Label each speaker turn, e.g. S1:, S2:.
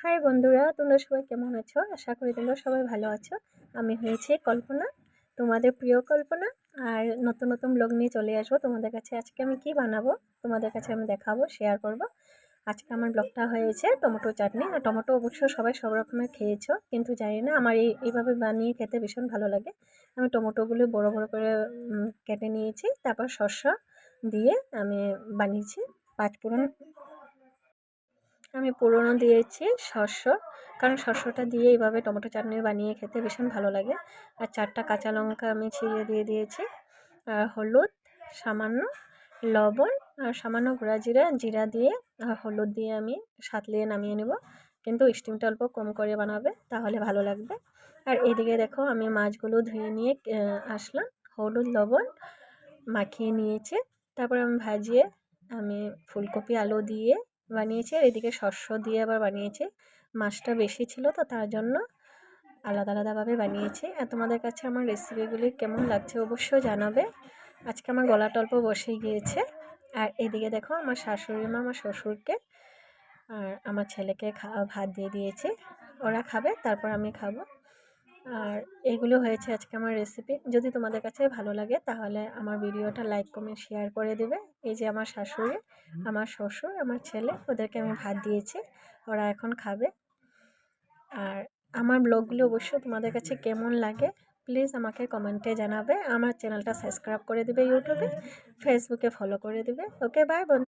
S1: High বন্ধুরা, তোমরা সবাই কেমন আছো? আশা করি তোমরা সবাই ভালো আছো। আমি হয়েছি কল্পনা, তোমাদের প্রিয় কল্পনা। আর নতুন নতুন ব্লগ নিয়ে চলে আসবো তোমাদের কাছে। আজকে আমি কি বানাবো তোমাদের কাছে আমি দেখাবো, শেয়ার করব। আজকে আমার ব্লগটা হয়েছে টমেটো চাটনি। আর টমেটো অবশ্য সবাই সব রকমের খেয়েছো, কিন্তু জানি না আমার এইভাবে বানিয়ে খেতে ভীষণ ভালো লাগে। আমি টমেটোগুলো বড় বড় করে কেটে নিয়েছি, তারপর শসা দিয়ে আমি বানিয়েছি। পাঁচফোড়ন আমি পুরনো দিয়েছি শস্য, কারণ শস্যটা দিয়ে এইভাবে টমেটো চাটনি বানিয়ে খেতে ভীষণ ভালো লাগে। আর 4টা কাঁচা লঙ্কা আমি ছিঁড়ে দিয়ে দিয়েছি। আর হলুদ, সামান্য লবণ, আর সামান্য গুঁড়া জিরা জিরা দিয়ে হলুদ দিয়ে আমি সাঁতলিয়ে নামিয়ে নেব। কিন্তু স্টিমটা অল্প কম করে বানাবে, তাহলে ভালো লাগবে। আর এদিকে দেখো আমি মাছগুলো ধুয়ে নিয়ে আসলাম, হলুদ লবণ মাখিয়ে নিয়েছি। তারপর আমি ভাজিয়ে আমি ফুলকপি আলু দিয়ে বানিয়েছি, আর এদিকে শস্য দিয়ে আবার বানিয়েছি। মাছটা বেশি ছিল তো তার জন্য আলাদা আলাদাভাবে বানিয়েছি। আর তোমাদের কাছে আমার রেসিপিগুলি কেমন লাগছে অবশ্যই জানাবে। আজকে আমার গলাটা অল্প বসে গিয়েছে। আর এদিকে দেখো আমার শাশুড়ি মা আমার শ্বশুরকে আর আমার ছেলেকে ভাত দিয়ে দিয়েছি, ওরা খাবে, তারপর আমি খাবো। আর এগুলো হয়েছে আজকে আমার রেসিপি। যদি তোমাদের কাছে ভালো লাগে তাহলে আমার ভিডিওটা লাইক কমেন্ট শেয়ার করে দেবে। এই যে আমার শাশুড়ি, আমার শ্বশুর, আমার ছেলে, ওদেরকে আমি ভাত দিয়েছি, ওরা এখন খাবে। আর আমার ব্লগগুলো অবশ্যই তোমাদের কাছে কেমন লাগে প্লিজ আমাকে কমেন্টে জানাবে। আমার চ্যানেলটা সাবস্ক্রাইব করে দেবে, ইউটিউবে, ফেসবুকে ফলো করে দেবে। ওকে, বাই বন্ধু।